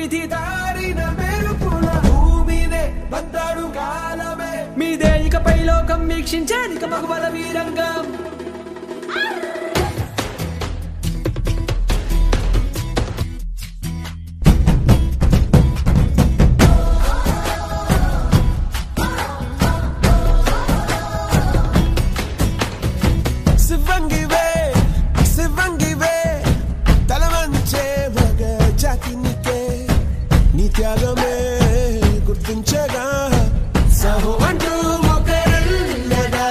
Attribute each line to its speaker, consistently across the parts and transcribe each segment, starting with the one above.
Speaker 1: వీధి దారిన మెరుపుల భూమినే బందాడు కాలమే మీదే ఇకపై లోకం వీక్షించేదిక మగబల వీరంగం
Speaker 2: త్యాగమే గుర్తించగా సహో అంటూ మొక్కరులగా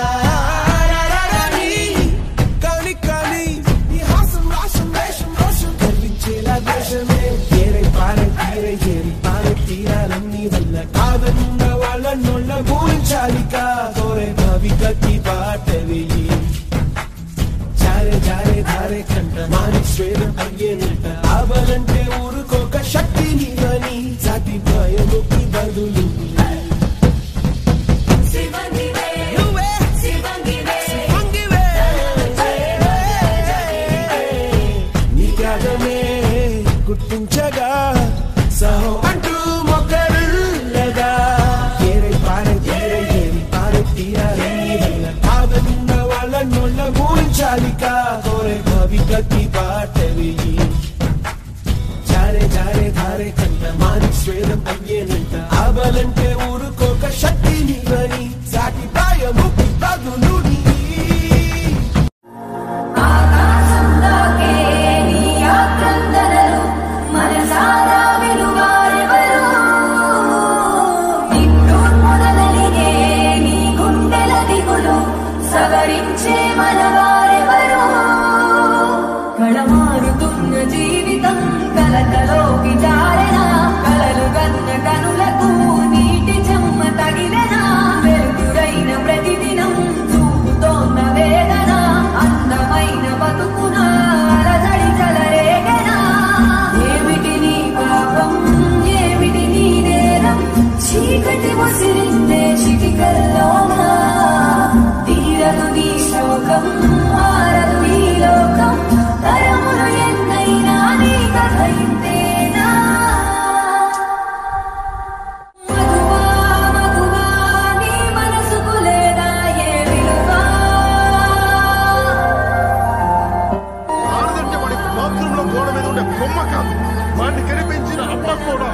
Speaker 2: కానీ కానీ ఈ హాసం రాసం వేషం రోషం కల్పించేలా దేశమే ఏరై పారే తీరే ఏరి పారే తీరాలన్నీ వల్ల కాదన్న వాళ్ళ నోళ్ళ పూరించాలిక కోరే భావికకి బాట వేయి జారే జారే ధారే కంట మాని స్వేదం అయ్యేనంట ఆబలంటే ఊరుకోక శక్తి నీవని జాతి భయముకి బదులు నీ త్యాగమే గుర్తించగా సహో అంటూ మొక్కరులగా ఏరై పారే తీరే ఏరి పారే తీరాలన్నీ వల్ల కాదన్న వాళ్ళ నోళ్ళ పూరించాలిక కోరే భవికకి బాట వేయి జారే జారే ధారే కంట మాని స్వేదం అయ్యేనంట ఆబలంటే ఊరుకోక శక్తి నీవని సాటి భయముకి బదులు
Speaker 3: సవరించే మనవారెవరో కళమారుతున్న జీవితం కలతలోకి జారెనా కలలు కన్న కనులకు నీటి చెమ్మ తగిలెనా వెలుగురైన ప్రతిదినం చూపుతోన్న వేదన అందమైన బతుకున అలజడి కలరేగనా ఏమిటి నీ పాపం ఏమిటి నీ నేరం చీకటి ముసిరిందే చిటికల్లోనా తీరదు నీ శోకం మారదు ఈ లోకం తరములు ఎన్నైనా నీ కథ ఇంతేనా మధువా మధువా నీ మనసుకు లేదా ఏ విలువ
Speaker 4: ఆడదంటే వాడి బాత్రూమ్ లో గోడ మీద ఉండే బొమ్మ కాదు వాడిని కనిపించిన అమ్మ కూడా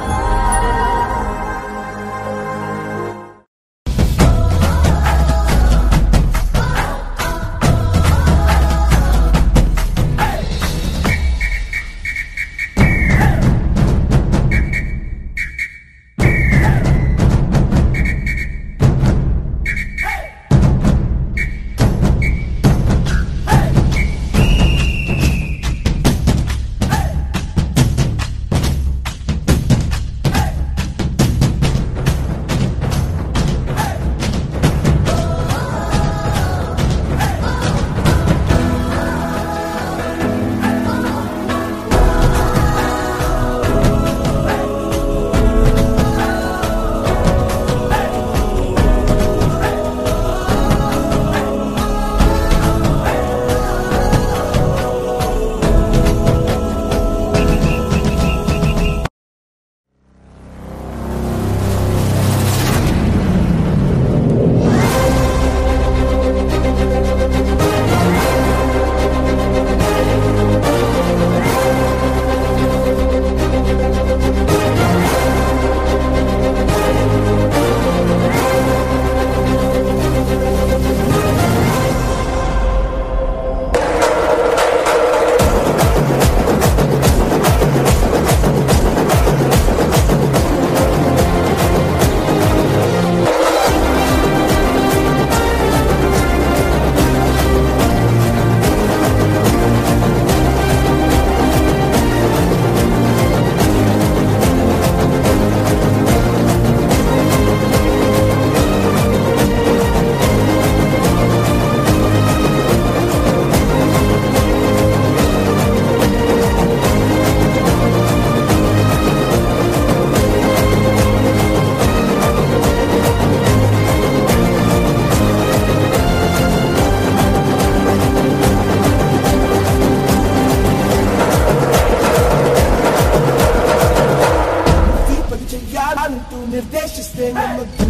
Speaker 2: అంటూ నిర్దేశిస్తే నమ్మద్దు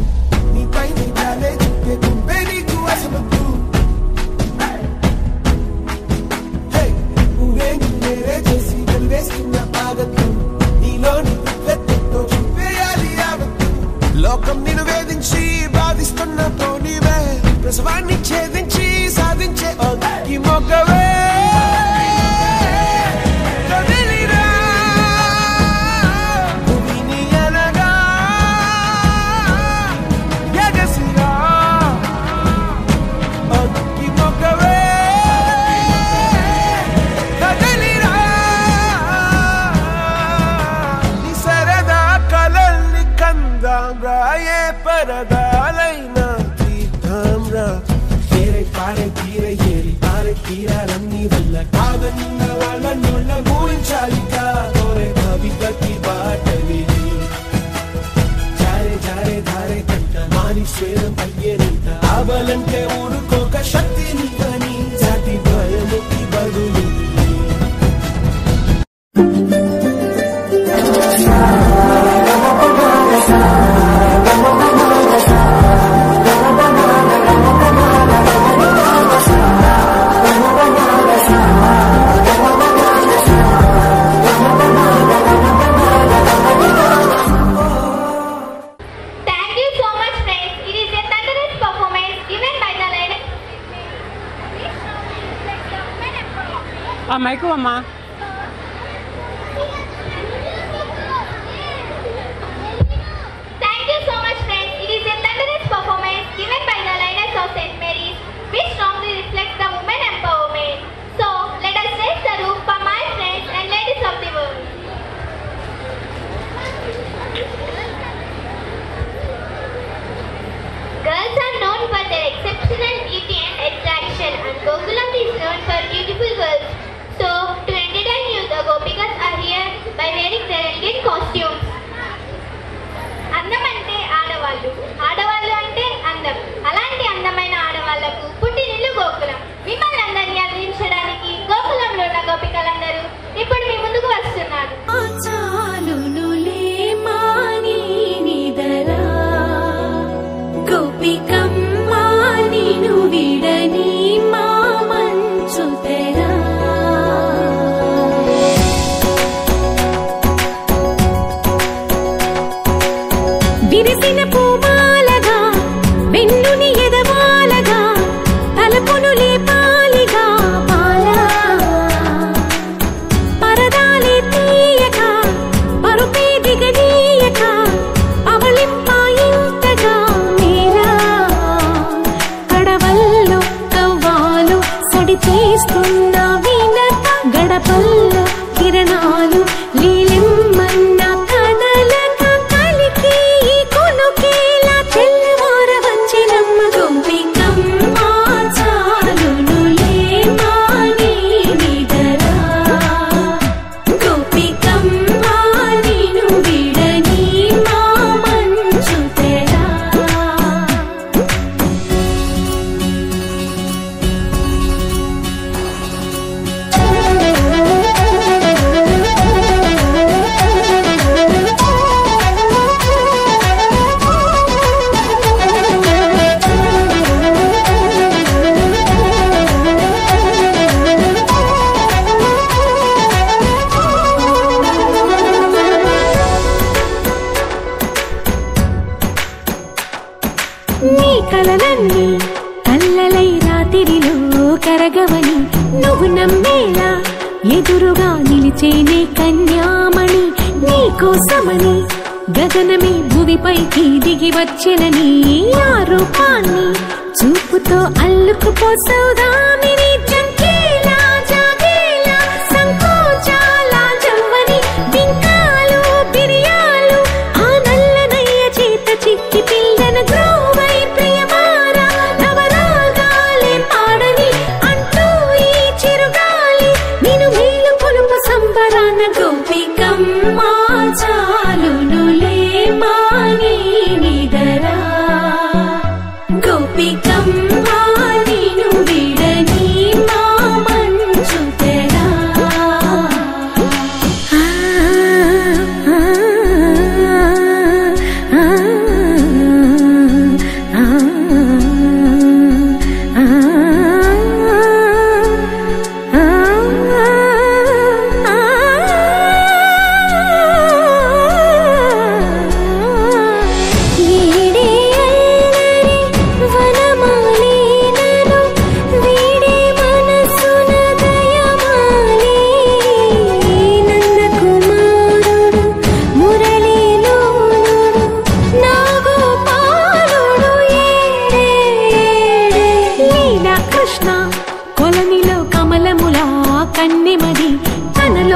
Speaker 2: నీపై నీ జాలే చుట్టే తుంపే నీకు అసమద్దు నువ్వే నేరే చేసి వెలివేస్తున్న ఆగద్దు నీలోని వ్యక్తిత్వంతో చూపేయాలి ఆగద్దు లోకం నిన్ను వేధించి బాధిస్తున్న పోనీవే ప్రసవాన్ని ఛేదించి సాధించే ఈ మొగ్గవే తీరాలన్నీ వల్ల కాదన్న వాళ్ళ నోళ్ళ ఊహించాలిగా కోరే కవితకి బాటవి జారే జారే ధారే కంట మాని స్వేదం అయ్యేనంట ఆవాలంటే ఊరుకోక శక్తిని అని జాతి భయముకి బదులు
Speaker 5: మైకు అమ్మా
Speaker 6: Thank you so much friends. It is a thunderous performance given by the Lioness of St. Mary's which strongly reflects the women empowerment. So let us raise the roof for my friends and ladies of the world. Girls are known for their exceptional beauty and attraction and Gokulam is known for beautiful girls. So, to entertain you, the Gopikas are here by wearing their elegant costumes. అందం అంటే ఆడవాళ్ళు, ఆడవాళ్ళు అంటే అందం. అలాంటి అందమైన ఆడవాళ్లకు పుట్టినిల్లు గోకులం. మిమ్మల్ని అందరినీ అందించడానికి గోకులంలో ఉన్న గోపికలందరూ ఇప్పుడు మీ ముందుకు వస్తున్నారు.
Speaker 3: గోపికమ్మా నిను విడని మా మంచు తెరా విరిసిన పూమాలగా వెన్నుని ఎదవాలగా తలపును లేపాలిగా బాలా పరదాలే తీయక పరుపే దిగనీయక అవలింపాయింతగా మేరా కడవల్లో కవ్వాలు సడి చేస్తున్న వినత గడపల్లో కిరణాలు లీలెమ్మన్న కదలక కలికి కొనుకేలా చెల్లవార వంచినమ్మ గోపికమ్మ చాలునులే మాని విడరా గోపికమ్మ నిను విడని మా మంచు తెరా నీ కలలన్నీ కల్లలై రాత్రిలో కరగవని నువ్వు నమ్మేలా ఎదురుగా నిలిచేనే కన్యామణి నీ కోసమని గగనమే భువిపైకి దిగి వచ్చెనని ఆ రూపాన్ని చూపుతో అల్లుకుపోసౌదామిని జంకేలా జాగేలా సంకోచాల జవ్వని బింకాలు బిరియాలు ఆ నల్లనయ్య చేత చిక్కి పిల్లన గ్రోవై ప్రియమారా నవరాగాలే పాడని అంటూ ఈ చిరుగాలి నిన్ను మేలు పొలుపు సంబరాన గోపికమ్మ చాలునులే మాని నిదరా గోపికమ్మ నిను విడని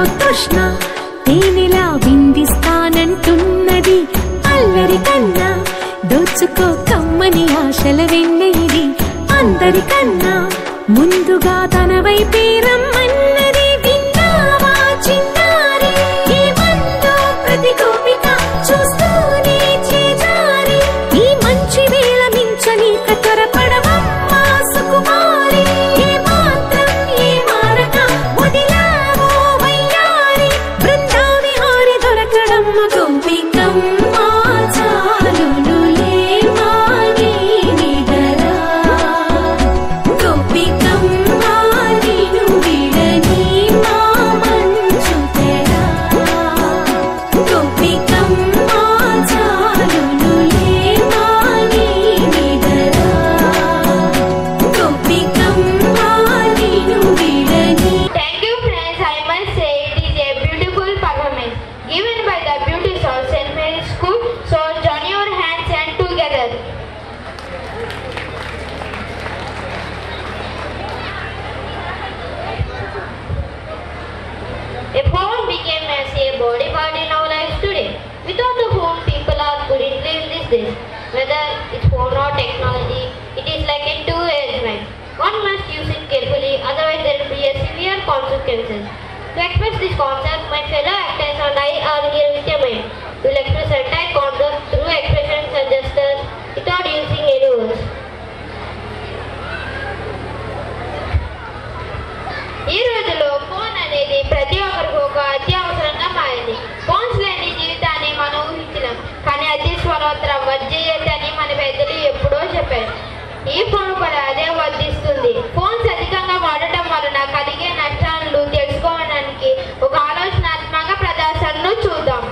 Speaker 3: నాలో తృష్ణ తేనెలా విందిస్తానంటున్నది అల్లరి కన్నా దోచుకో కమ్మని ఆశల వెన్నెయిది అందరికన్నా ముందుగా తన వైపే రమ్మన్నది విన్నావా చిన్నారి ఏమందో ప్రతి గోపిక చూస్తూనే చేజారి ఈ మంచి వేళ మించని కతరపడవమ్మా సుకుమారి ఏ మాత్రం ఏ మారక వదిలావో వయ్యారి బృందావి హారి దొరకడమ్మ గోపికమ్మ చాలునులే మాని నిదరా గోపికమ్మ నిను విడని మా మంచు తెరా గోపికమ్మ చాలునులే మాని నిదరా గోపికమ్మ నిను విడని.
Speaker 6: Thank you friends, I must say it is a beautiful performance given by the beauty of St. Mary's School. So join your hands and together. A phone became as a body part in our lives today, without the phone people couldn't live these days. Whether it's phone or technology, it is like a two-edged knife. One must use it carefully, otherwise there will be a severe consequences. To express this concept, my fellow actors and I are here with a mind. We will express entire concept through expressions and gestures without using any words. ఈ రోజుల్లో phone అనేది ప్రతి ఒక్కరికి ఒక అత్యవసరంగా మారింది. Phones లేని జీవితాన్ని మనం ఊహించలేం, కానీ అతి స్వతంత్రం వర్జీయత అని మన పెద్దలు ఎప్పుడో చెప్పారు. ఈ ఫోన్ కూడా అదే వర్ధిస్తుంది. ఫోన్స్ అధికంగా వాడటం వలన కలిగే నష్టాలను తెలుసుకోవడానికి ఒక ఆలోచనాత్మక ప్రదర్శనను చూద్దాం.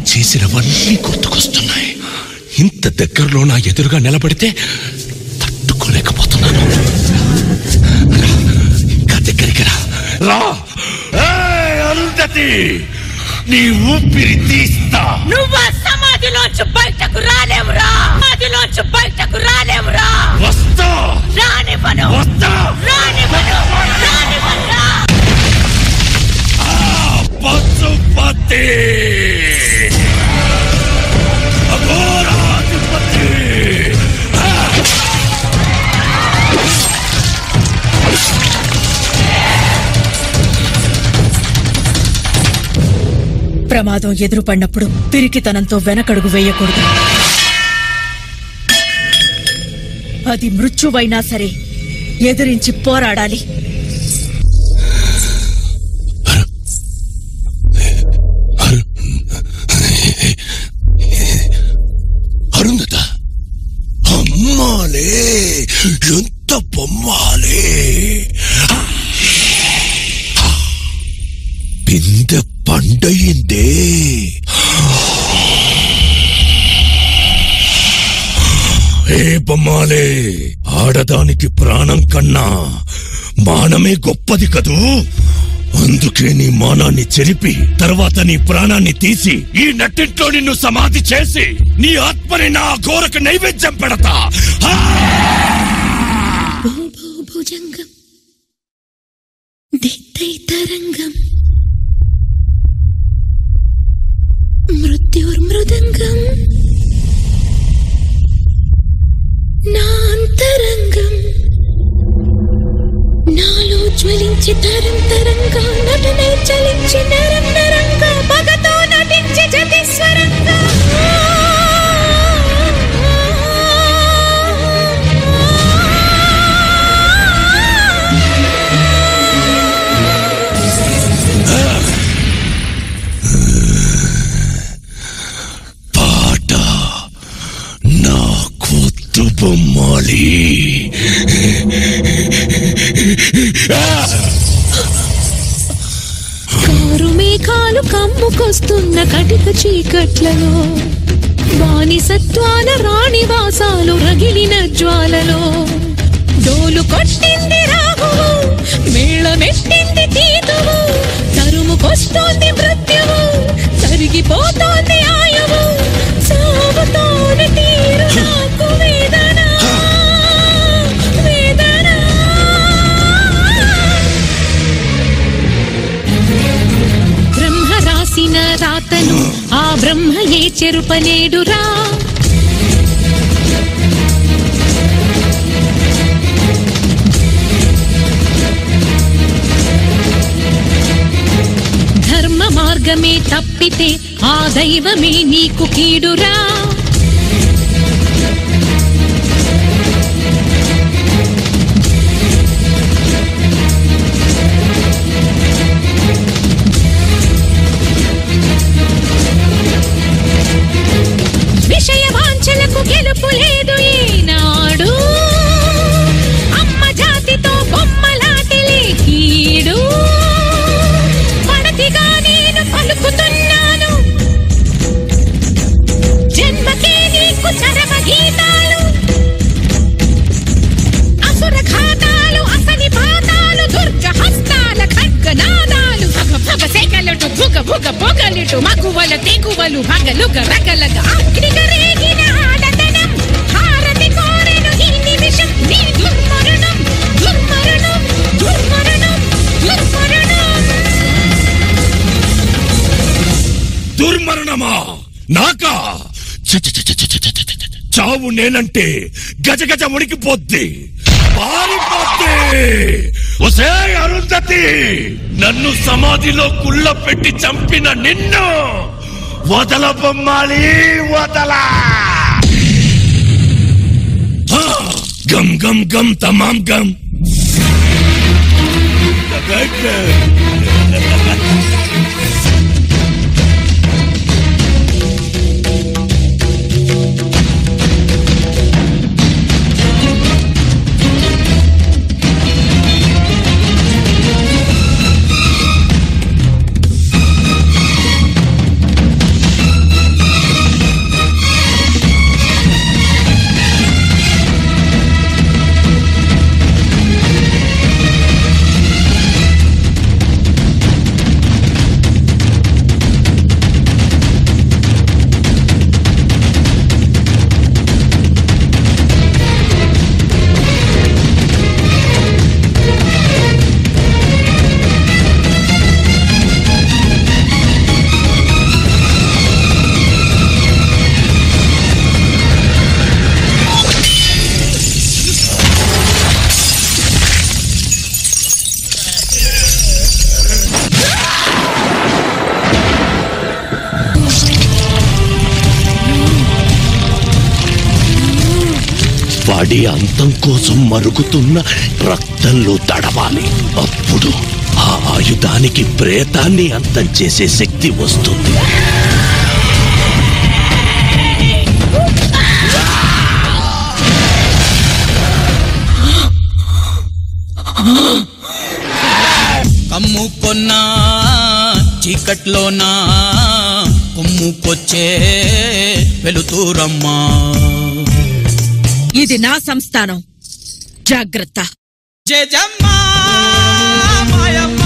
Speaker 5: చేసినవన్నీ గుర్తుకొస్తున్నాయి. ఇంత దగ్గరలో నా ఎదురుగా నిలబడితే తట్టుకోలేకపోతున్నాను. ఇంకా దగ్గరికి రా. అరుంధతి, నీ ఊపిరి తీస్తా.
Speaker 7: నువ్వు సమాధిలోంచి బయటకు రాలేవురా. సమాధిలోంచి బయటకు రాలేవురా.
Speaker 5: వస్తా.
Speaker 7: రానివ్వను.
Speaker 5: వస్తా.
Speaker 7: రానివ్వను. రానివ్వనురా.
Speaker 5: పశుపతి, అఘోరాధిపతి.
Speaker 7: ప్రమాదం ఎదురుపడినప్పుడు పిరికితనంతో వెనకడుగు వేయకూడదు. అది మృత్యువైనా సరే ఎదిరించి పోరాడాలి.
Speaker 5: అరుంధత, అమ్మాలే, ఎంత బొమ్మాలే. బిందె పండయిందే. ఏ బొమ్మాలే, ఆడదానికి ప్రాణం కన్నా మానమే గొప్పది కదూ. అందుకే నీ మానాన్ని చెరిపి తర్వాత నీ ప్రాణాన్ని తీసి ఈ నట్టింట్లో నిన్ను సమాధి చేసి నీ ఆత్మని నా ఘోరకు నైవేద్యం పెడతా.
Speaker 3: భుజంగం దిత్తై తరంగం మృత్యుర్మృదంగం నాంతరంగం నాలో జ్వలించి తరం తరంగా నటనై చలించి నరం నరంగా పగతో నటించి జతిస్వరంగా
Speaker 5: పాట నా కొత్త బొమ్మాలి.
Speaker 3: కారు మేఘాలు కమ్ముకొస్తున్న కటిక చీకట్లలో బానిసత్వాల రాణివాసాలు రగిలిన జ్వాలలో డోలు కొట్టింది రాహువు మేళమెట్టింది తీతువు తరుముకొస్తోంది మృత్యువు తరిగిపోతోంది ఆయువు సాగుతోని తీరు నాకు వేదన వేదన. బ్రహ్మ రాసిన రాతను ఆ బ్రహ్మయే చెరుపలేడురా. ధర్మ మార్గమే తప్పితే ఆ దైవమే నీకు కీడురా. విషయ వాంఛలకు గెలుపు లేదు ఈనాడు అమ్మ జాతితో బొమ్మలాటిలే కీడు పడతిగా నేను పలుకుతున్నాను జన్మకే నీకు చరమ గీతాలు అసుర ఘాతాలు అసని పాతాలు దుర్గ హస్తాల ఖడ్గనాదాలు భగ భగ సెగలటు భుగ భుగ పొగలిటు మగువల తెగువలు భగలుగ రగలగ అగ్నిగ రేగిన ఆడతనం హారతి కోరెను ఈ నిమిషం నీ దుర్మరణం దుర్మరణం దుర్మరణం దుర్మరణం.
Speaker 5: దుర్మరణమా నాకా? చావు నేనంటే గజగజ ఉడికిపోద్ది పారిపోద్ది. ఒసే అరుంధతి, నన్ను సమాధిలో కుళ్ళ పెట్టి చంపిన నిన్ను వదల బొమ్మాలి వదల. గమ్ గమ్ గమ్ తమాం గమ్. వాడి అంతం కోసం మరుగుతున్న రక్తంలో తడవాలి. అప్పుడు ఆ ఆయుధానికి ప్రేతాన్ని అంతం చేసే శక్తి వస్తుంది.
Speaker 8: కమ్ముకొన్నా చీకట్లోనా కుమ్ముకొచ్చే వెలుతురమ్మా.
Speaker 7: ఇది నా సంస్థానం, జాగ్రత్త.
Speaker 8: జయజమ్మా మాయమ్మ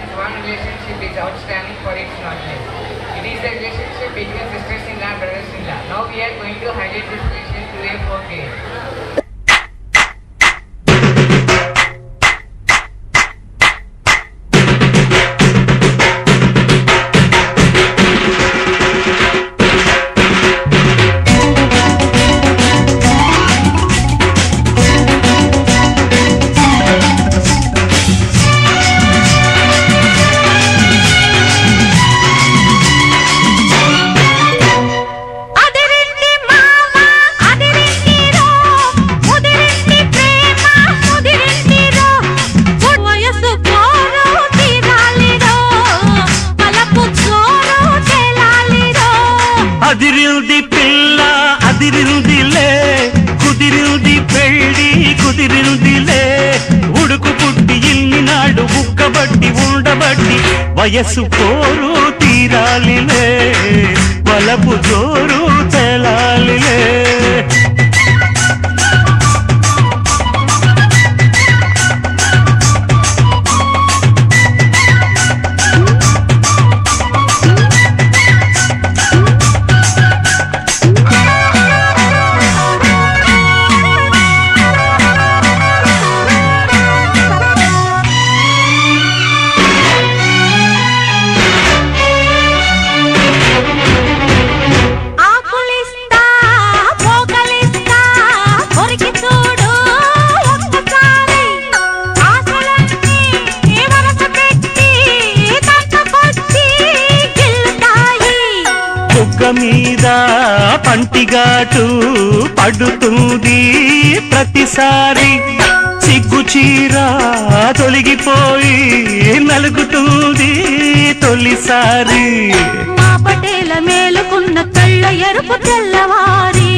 Speaker 9: this one relationship is outstanding for its nothingness. It is the relationship between sisters-in-law and brothers-in-law. Now we are going to highlight this relation through a folk tale.
Speaker 10: అదిరింది పిల్ల అదిరిందిలే కుదిరింది పెళ్ళి కుదిరిందిలే ఉడుకు పుట్టి ఇన్ని నాడు ఉక్కబట్టి ఉండబట్టి వయస్సు పోరు తీరాలిలే వలపు జోరు తెలాలిలే మీద పంటిగాటు పడుతుంది ప్రతిసారి సిగ్గు చీర తొలగిపోయి నలుగుతుంది తొలిసారి
Speaker 11: మా పటేల మేలుకున్న కళ్ళ ఎరుపు తెల్లవారి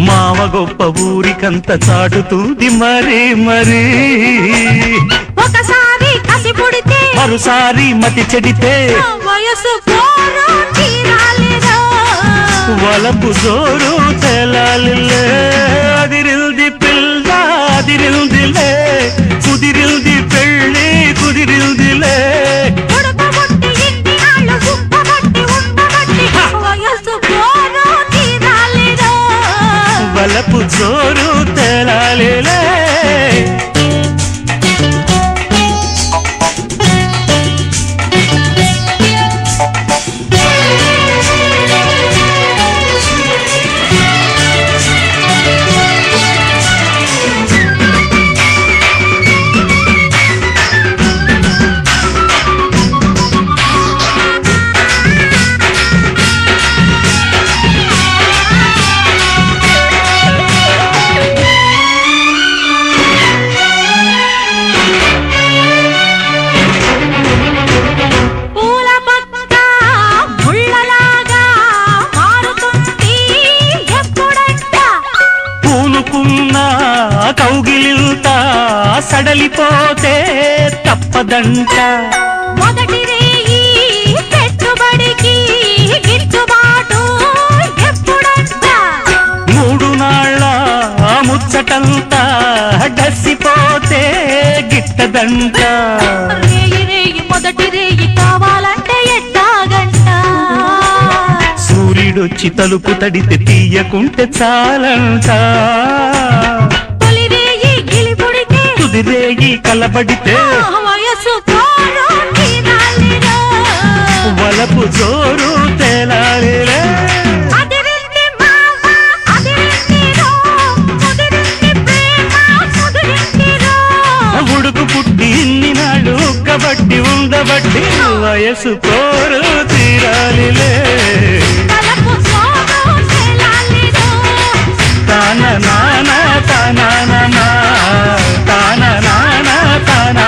Speaker 10: మావ గొప్ప ఊరికంత చాటుతుంది మరి మరి
Speaker 11: ఒకసారి కసి పుడితే
Speaker 10: మరోసారి మతి చెడితే
Speaker 11: వయసు
Speaker 10: వలపు జోరు తెలాలిలే అదిరింది పిల్ల అదిరిందిలే కుదిరింది పెళ్ళి కుదిరిందిలే వలపు జోరు తెలాలిలే కౌగిలింతా సడలిపోతే తప్పదంట
Speaker 11: మొదటి రేయి పెట్టుబడికి గిట్టుబాటు ఎప్పుడంట
Speaker 10: మూడు నాళ్ళ ముచ్చటంతా డసిపోతే గిట్టదంట
Speaker 11: రేయి మొదటి రేయి కావాలంటే ఎట్టాగంట
Speaker 10: సూర్యుడొచ్చి తలుపు తడితే తీయకుంటే చాలంట తుదిరేగి కలబడితే
Speaker 11: వయసు
Speaker 10: వలపు జోరు తేలాలిలే ఉడుకు పుట్టి ఇన్ని నాడు ఉక్కబట్టి ఉండబట్టి వయసు కోరు తీరాలిలే తాన నాన తానా తాన నాన తానా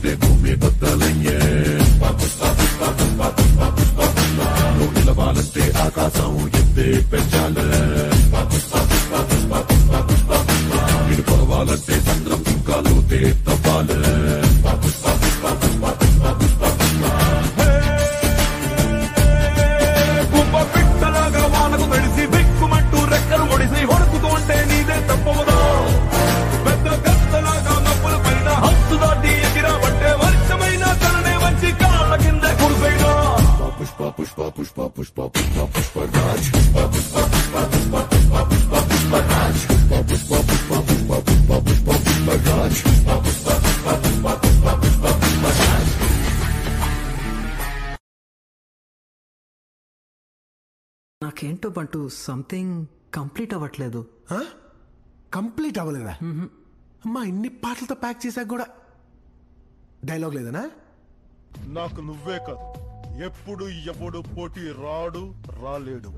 Speaker 4: రేటే పెంచాలే విడిపోవాలంటే సంద్రం సుఖాలు తప్పాలే
Speaker 2: గుబ్బ పిట్టలాగా వానకు తడిసి బిక్కుమంటూ రెక్కలు ఒడిసి హొడుకుతుంటే నీదే తప్పవదా పెద్ద గత్తలాగా నప్పుల పైన హద్దు దాటి ఎగిరావంటే వర్షమైన తననే వచ్చి కాళ్ళ కింద కురిసైనా
Speaker 4: పుష్ప పుష్ప పుష్ప పుష్ప పుష్ప పుష్పరాజ్ పుష్ప పుష్ప పుష్ప పుష్ప పుష్ప పుష్ప పుష్పరాజ్ పుష్ప పుష్ప పుష్ప పుష్ప పుష్ప పుష్ప పుష్పరాజ్ పుష్ప పుష్ప పుష్ప పుష్ప పుష్ప పుష్ప పుష్పరాజ్.
Speaker 1: నాకేంటో బంటూ సంథింగ్ కంప్లీట్ అవ్వట్లేదు.
Speaker 12: కంప్లీట్ అవ్వలేదా? అమ్మా ఇన్ని పాటలతో ప్యాక్ చేశాక కూడా డైలాగ్ లేదనా?
Speaker 13: నాకు నువ్వే కాదు, ఎప్పుడు ఎవడు పోటీ రాడు రాలేడు.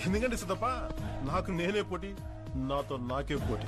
Speaker 13: ఎందుకంటే సిద్ధప్ప నాకు నేనే పోటీ, నాతో నాకే పోటీ.